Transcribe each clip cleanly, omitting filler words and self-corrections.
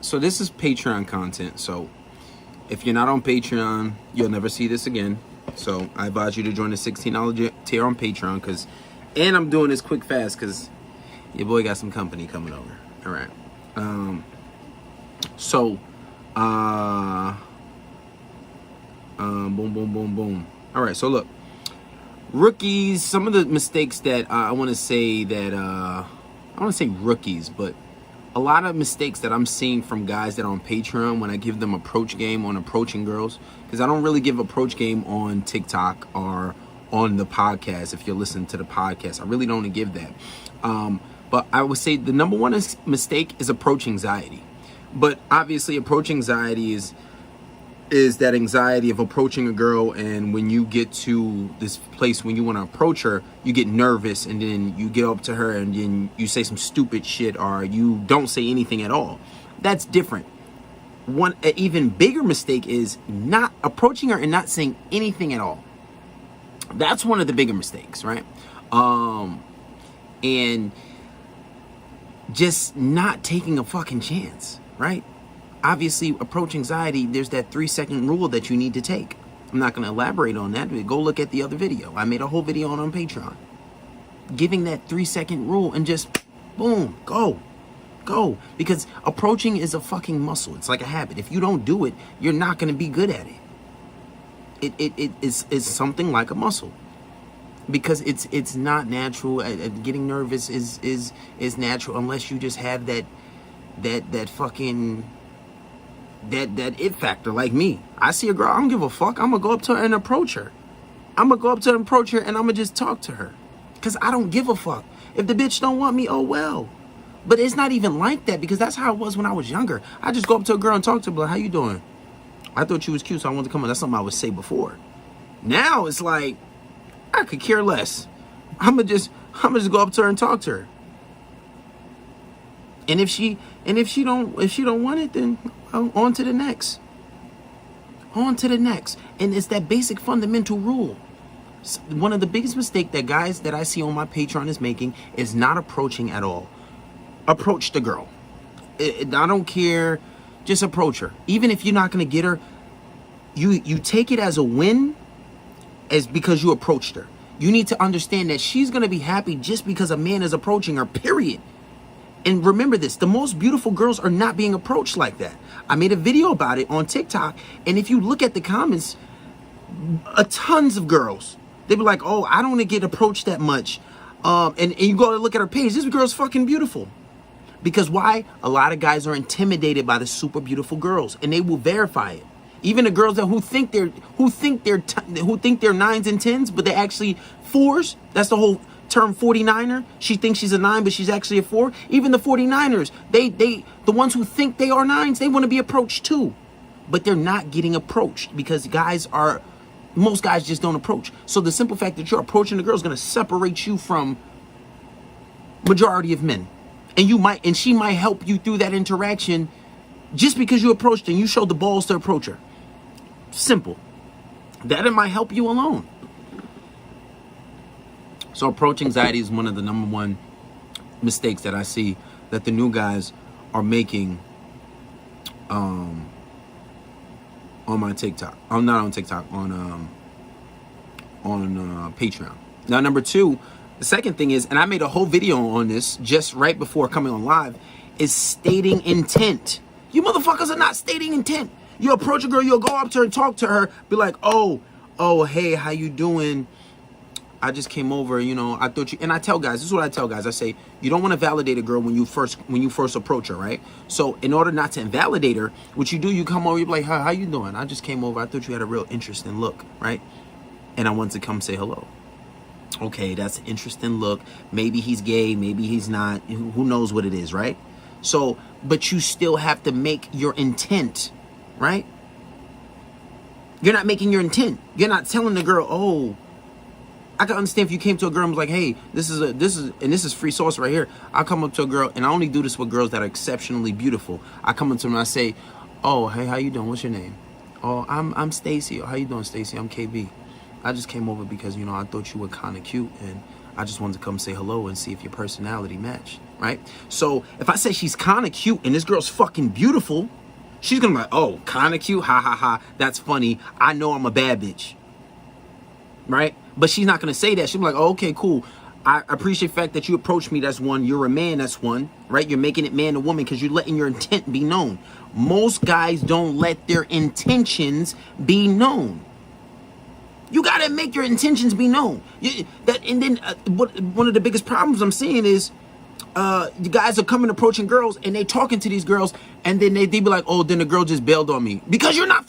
So this is Patreon content. So if you're not on Patreon, you'll never see this again. So I advise you to join the $16 tier on Patreon, and I'm doing this quick fast because your boy got some company coming over. All right. Boom. All right. So look, rookies. Some of the mistakes that I want to say that I want to say rookies, but a lot of mistakes that I'm seeing from guys that are on Patreon when I give them approach game on approaching girls, because I don't really give approach game on TikTok or on the podcast. If you're listening to the podcast, I really don't give that. But I would say the number one mistake is approach anxiety. But obviously approach anxiety is that anxiety of approaching a girl, and when you get to this place when you want to approach her, you get nervous, and then you get up to her and then you say some stupid shit, or you don't say anything at all. That's different. An even bigger mistake is not approaching her and not saying anything at all. That's one of the bigger mistakes, right? And just not taking a fucking chance, right? Obviously, approach anxiety, there's that 3-second rule that you need to take. I'm not going to elaborate on that. Go look at the other video. I made a whole video on Patreon. Giving that 3-second rule and just, boom, go. Because approaching is a fucking muscle. It's like a habit. If you don't do it, you're not going to be good at it. It is something like a muscle. Because it's not natural. Getting nervous is natural unless you just have that fucking... That it factor, like me. I see a girl, I don't give a fuck. I'm gonna go up to her and approach her. And I'm gonna just talk to her. Because I don't give a fuck. If the bitch don't want me, oh well. But it's not even like that, because that's how it was when I was younger. I just go up to a girl and talk to her, like, how you doing? I thought you was cute, so I wanted to come on. That's something I would say before. Now it's like, I could care less. I'm gonna just go up to her and talk to her. And if she don't want it, then on to the next. And it's that basic fundamental rule. One of the biggest mistakes that guys that I see on my Patreon is making is not approaching at all. Approach the girl. I don't care. Just approach her. Even if you're not going to get her, you take it as a win, as because you approached her. You need to understand that she's going to be happy just because a man is approaching her, period. And remember this, the most beautiful girls are not being approached like that. I made a video about it on TikTok, and if you look at the comments, tons of girls, they be like, oh, I don't want to get approached that much. And you go to look at her page, this girl's fucking beautiful. Because why? A lot of guys are intimidated by the super beautiful girls, and they will verify it. Even the girls who think they're 9s and 10s, but they're actually 4s. That's the whole term 49er. She thinks she's a 9, but she's actually a 4. Even the 49ers, the ones who think they are 9s, they want to be approached too. But they're not getting approached because most guys just don't approach. So the simple fact that you're approaching the girl is going to separate you from majority of men. And she might help you through that interaction just because you approached and you showed the balls to approach her. Simple. That it might help you alone. So approach anxiety is one of the number one mistakes that I see that the new guys are making on my TikTok. I'm not on TikTok, on Patreon. Now, number two, the second thing is, and I made a whole video on this just right before coming on live, is stating intent. You motherfuckers are not stating intent. You approach a girl, you'll go up to her and talk to her, be like, oh, hey, how you doing? I just came over, I thought you, and I tell guys, this is what I tell guys. I say, you don't want to validate a girl when you first approach her, right? So in order not to invalidate her, what you do, you come over, you're like, how you doing? I just came over. I thought you had a real interesting look, right? And I wanted to come say hello. Okay, that's an interesting look. Maybe he's gay, maybe he's not. Who knows what it is, right? So, but you still have to make your intent, right? You're not making your intent. You're not telling the girl, oh, I can understand if you came to a girl and was like, hey, this is free sauce right here. I come up to a girl, and I only do this with girls that are exceptionally beautiful. I come up to them and I say, oh, hey, how you doing? What's your name? Oh, I'm Stacy. Oh, how you doing, Stacy? I'm KB. I just came over because, I thought you were kind of cute, and I just wanted to come say hello and see if your personality matched. right? So if I say she's kind of cute and this girl's fucking beautiful, she's gonna be like, oh, kind of cute, ha ha ha, that's funny, I know I'm a bad bitch, right? But she's not gonna say that. She'll be like, oh, okay, cool, I appreciate the fact that you approached me, that's one. You're a man, that's one, right? You're making it man to woman because you're letting your intent be known. Most guys don't let their intentions be known. You gotta make your intentions be known. One of the biggest problems I'm seeing is you guys are coming approaching girls and they talking to these girls and then they be like, oh, then the girl just bailed on me because you're not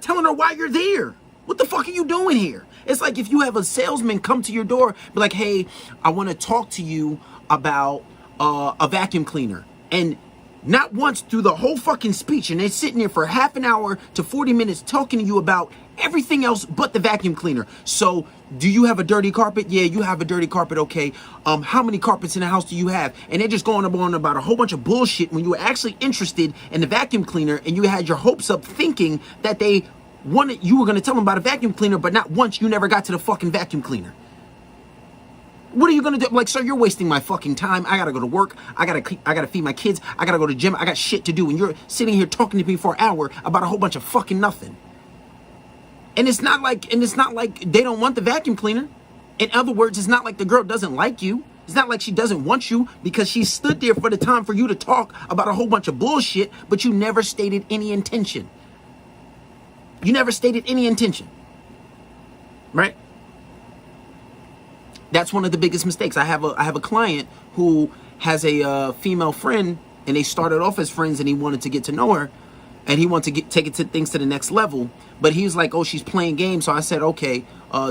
telling her why you're there. What the fuck are you doing here? It's like if you have a salesman come to your door, be like, hey, I want to talk to you about a vacuum cleaner. And not once through the whole fucking speech, and they're sitting there for half an hour to 40 minutes talking to you about everything else but the vacuum cleaner. So, do you have a dirty carpet? Yeah, you have a dirty carpet, okay. How many carpets in the house do you have? And they're just going on about a whole bunch of bullshit when you were actually interested in the vacuum cleaner and you had your hopes up thinking that you were going to tell them about a vacuum cleaner, but not once you never got to the fucking vacuum cleaner. What are you gonna do? Like, sir, you're wasting my fucking time. I gotta go to work. I gotta feed my kids. I gotta go to the gym. I got shit to do. And you're sitting here talking to me for an hour about a whole bunch of fucking nothing. And it's not like they don't want the vacuum cleaner. In other words, it's not like the girl doesn't like you. It's not like she doesn't want you because she stood there for the time for you to talk about a whole bunch of bullshit, but you never stated any intention. You never stated any intention. Right? That's one of the biggest mistakes. I have a client who has a female friend, and they started off as friends, and he wanted to get to know her, and he wanted to take things to the next level. But he was like, "Oh, she's playing games." So I said, "Okay,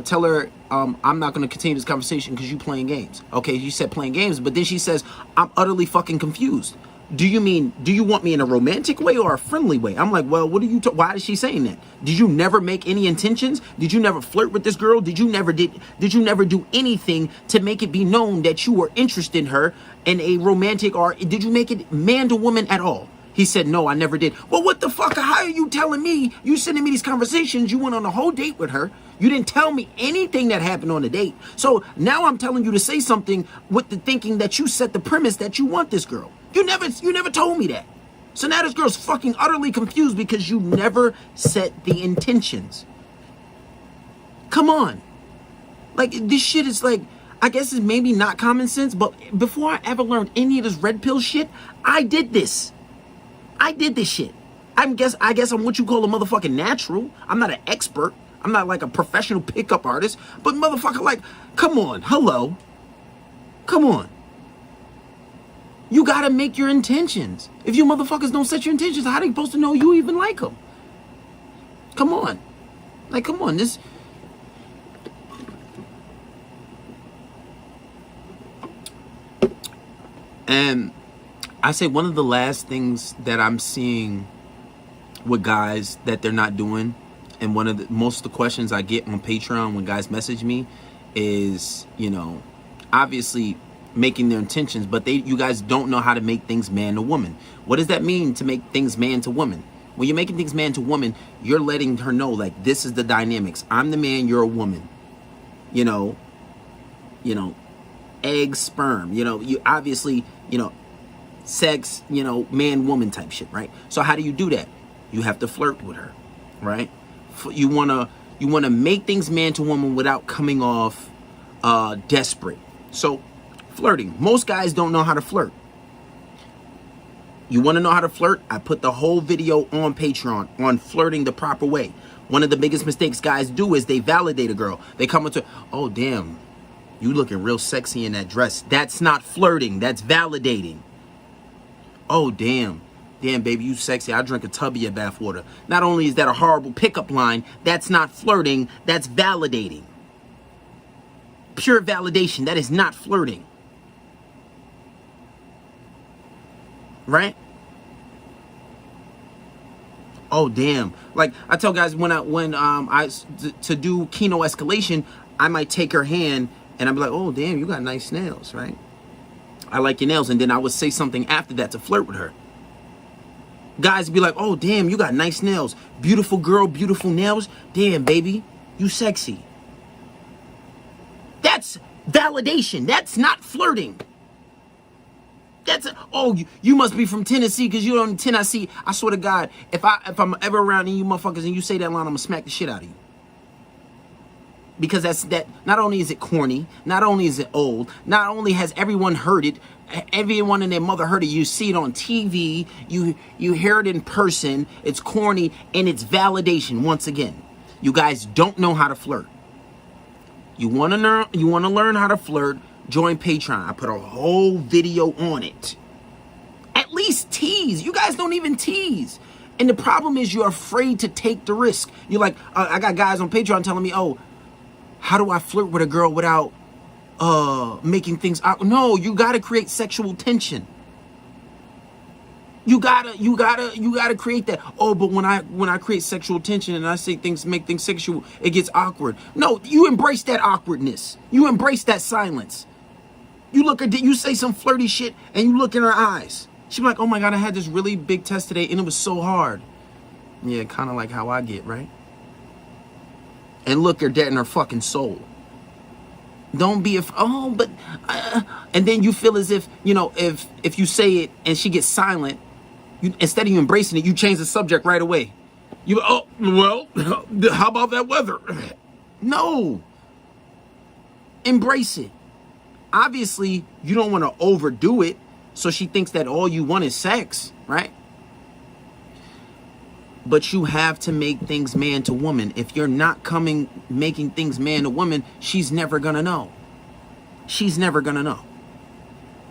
tell her I'm not going to continue this conversation because you playing games." Okay, you said playing games, but then she says, "I'm utterly fucking confused. Do you want me in a romantic way or a friendly way?" I'm like, well, why is she saying that? Did you never make any intentions? Did you never flirt with this girl? Did you never do anything to make it be known that you were interested in her in a romantic, or did you make it man to woman at all? He said, no, I never did. Well, what the fuck? How are you telling me? You sending me these conversations. You went on a whole date with her. You didn't tell me anything that happened on the date. So now I'm telling you to say something with the thinking that you set the premise that you want this girl. You never told me that. So now this girl's fucking utterly confused because you never set the intentions. Come on. Like, this shit is like, I guess it's maybe not common sense, but before I ever learned any of this red pill shit, I did this. I did this shit. I guess I'm what you call a motherfucking natural. I'm not an expert. I'm not like a professional pickup artist, but motherfucker, like, come on, hello. Come on. You gotta make your intentions. If you motherfuckers don't set your intentions, how are they supposed to know you even like them? Come on. Like, come on, this... And I say one of the last things that I'm seeing with guys that they're not doing, and most of the questions I get on Patreon when guys message me is, obviously making their intentions, but you guys don't know how to make things man to woman. What does that mean to make things man to woman? When you're making things man to woman, you're letting her know, like, this is the dynamics. I'm the man, you're a woman. Egg, sperm, you obviously, sex, man, woman type shit, right? So how do you do that? You have to flirt with her, right? You wanna make things man to woman without coming off desperate. So flirting. Most guys don't know how to flirt. You want to know how to flirt? I put the whole video on Patreon on flirting the proper way. One of the biggest mistakes guys do is they validate a girl. They come into, oh, damn, you looking real sexy in that dress. That's not flirting. That's validating. Oh, damn, baby, you sexy. I drink a tub of your bath water. Not only is that a horrible pickup line, that's not flirting. That's validating. Pure validation. That is not flirting. Right? Oh, damn. Like, I tell guys when to do Kino escalation, I might take her hand and I'd be like, oh, damn, you got nice nails, right? I like your nails. And then I would say something after that to flirt with her. Guys be like, oh, damn, you got nice nails. Beautiful girl, beautiful nails. Damn, baby, you sexy. That's validation. That's not flirting. That's oh, you must be from Tennessee because you're on Tennessee. I swear to God, if I'm ever around you motherfuckers and you say that line, I'm gonna smack the shit out of you. Because that not only is it corny, not only is it old, not only has everyone heard it, everyone and their mother heard it. You see it on TV, you hear it in person. It's corny and it's validation. Once again, you guys don't know how to flirt. You want to learn how to flirt? Join Patreon. I put a whole video on it. At least tease. You guys don't even tease. And the problem is you're afraid to take the risk. You're like, I got guys on Patreon telling me, oh, how do I flirt with a girl without making things awkward? No, you gotta create sexual tension. You gotta create that. Oh, but when I create sexual tension and I say things, make things sexual, it gets awkward. No, you embrace that awkwardness. You embrace that silence. You say some flirty shit and you look in her eyes. She's like, oh my God, I had this really big test today and it was so hard. Yeah, kind of like how I get, right? And look her dead in her fucking soul. Don't be and then you feel as if, you know, if you say it and she gets silent, instead of you embracing it, you change the subject right away. How about that weather? No. Embrace it. Obviously, you don't want to overdo it, so she thinks that all you want is sex, right? But you have to make things man to woman. If you're not making things man to woman, she's never gonna know. She's never gonna know.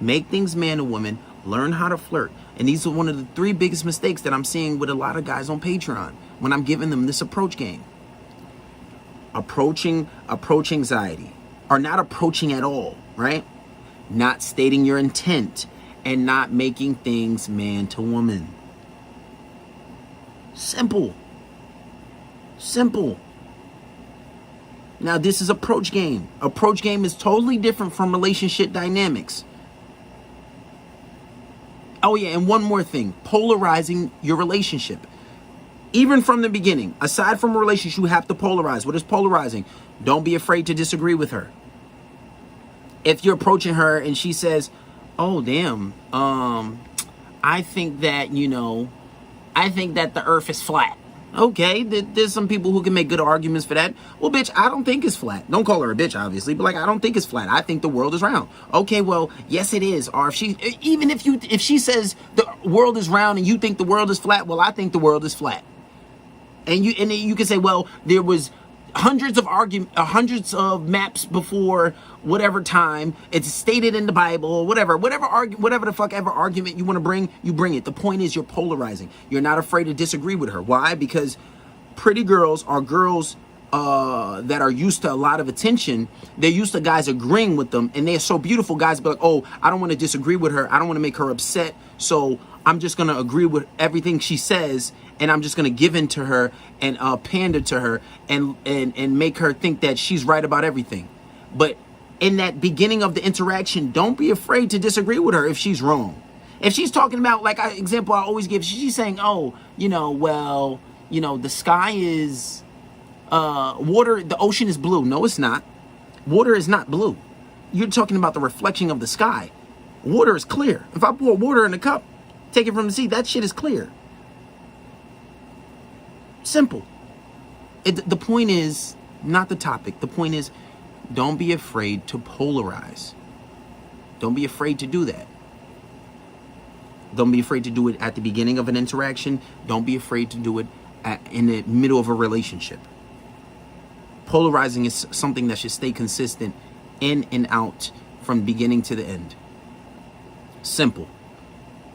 Make things man to woman, learn how to flirt. And these are one of the 3 biggest mistakes that I'm seeing with a lot of guys on Patreon when I'm giving them this approach game. Approach anxiety, or not approaching at all, right? Not stating your intent and not making things man to woman. Simple. Now this is approach game. Approach game is totally different from relationship dynamics. Oh yeah, and one more thing. Polarizing your relationship. Even from the beginning, aside from a relationship, you have to polarize. What is polarizing? Don't be afraid to disagree with her. If you're approaching her and she says, oh damn, I think that, I think that the earth is flat. Okay, there's some people who can make good arguments for that. Well, bitch, I don't think it's flat. Don't call her a bitch, obviously, but I don't think it's flat. I think the world is round. Okay, well, yes, it is. Or if she says the world is round and you think the world is flat, well, I think the world is flat. And you can say, well, there was hundreds of maps before whatever time. It's stated in the Bible or whatever the fuck ever argument you want to bring, you bring it. The point is you're polarizing. You're not afraid to disagree with her. Why? Because pretty girls are girls that are used to a lot of attention. They're used to guys agreeing with them, and they're so beautiful. Guys be like, oh, I don't want to disagree with her. I don't want to make her upset. So I'm just going to agree with everything she says, and I'm just going to give in to her and pander to her and make her think that she's right about everything. But in that beginning of the interaction, don't be afraid to disagree with her if she's wrong. If she's talking about, example I always give, she's saying, oh, the sky is water, the ocean is blue. No, it's not. Water is not blue. You're talking about the reflection of the sky. Water is clear. If I pour water in a cup, take it from the sea, that shit is clear. Simple. The point is not the topic. The point is, don't be afraid to polarize. Don't be afraid to do that. Don't be afraid to do it at the beginning of an interaction. Don't be afraid to do it in the middle of a relationship. Polarizing is something that should stay consistent in and out from beginning to the end. Simple.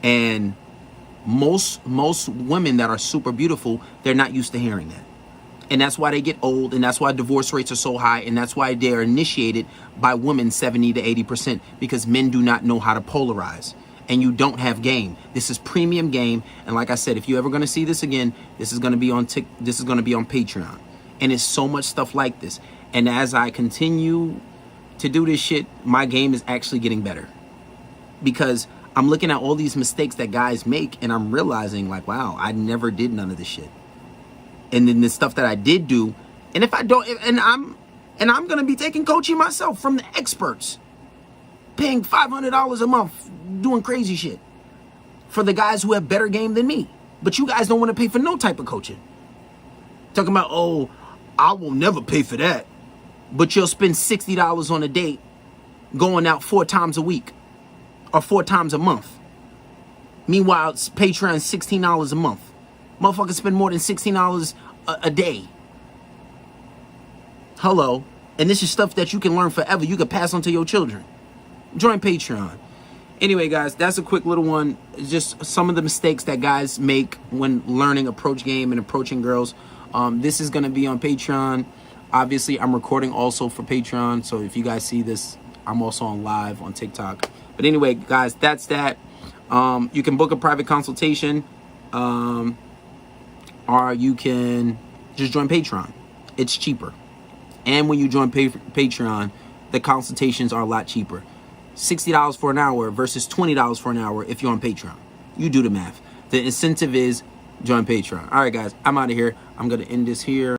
And most women that are super beautiful, they're not used to hearing that. And that's why they get old, and that's why divorce rates are so high, and that's why they're initiated by women 70 to 80%, because men do not know how to polarize. And you don't have game. This is premium game, and like I said, if you're ever going to see this again, this is going to be on Patreon. And it's so much stuff like this. And as I continue to do this shit, my game is actually getting better. Because I'm looking at all these mistakes that guys make, and I'm realizing, wow, I never did none of this shit. And then the stuff that I did do, and if I don't, and I'm gonna be taking coaching myself from the experts, paying $500 a month, doing crazy shit for the guys who have better game than me. But you guys don't want to pay for no type of coaching. Talking about, oh, I will never pay for that. But you'll spend $60 on a date going out 4 times a week or 4 times a month. Meanwhile, it's Patreon $16 a month. Motherfuckers spend more than $16 a day. Hello. And this is stuff that you can learn forever. You can pass on to your children. Join Patreon. Anyway, guys, that's a quick little one. It's just some of the mistakes that guys make when learning approach game and approaching girls. This is going to be on Patreon. Obviously, I'm recording also for Patreon. So if you guys see this, I'm also on live on TikTok. But anyway, guys, that's that. You can book a private consultation. Or you can just join Patreon. It's cheaper. And when you join Patreon, the consultations are a lot cheaper. $60 for an hour versus $20 for an hour if you're on Patreon. You do the math. The incentive is join Patreon. All right, guys, I'm out of here. I'm going to end this here.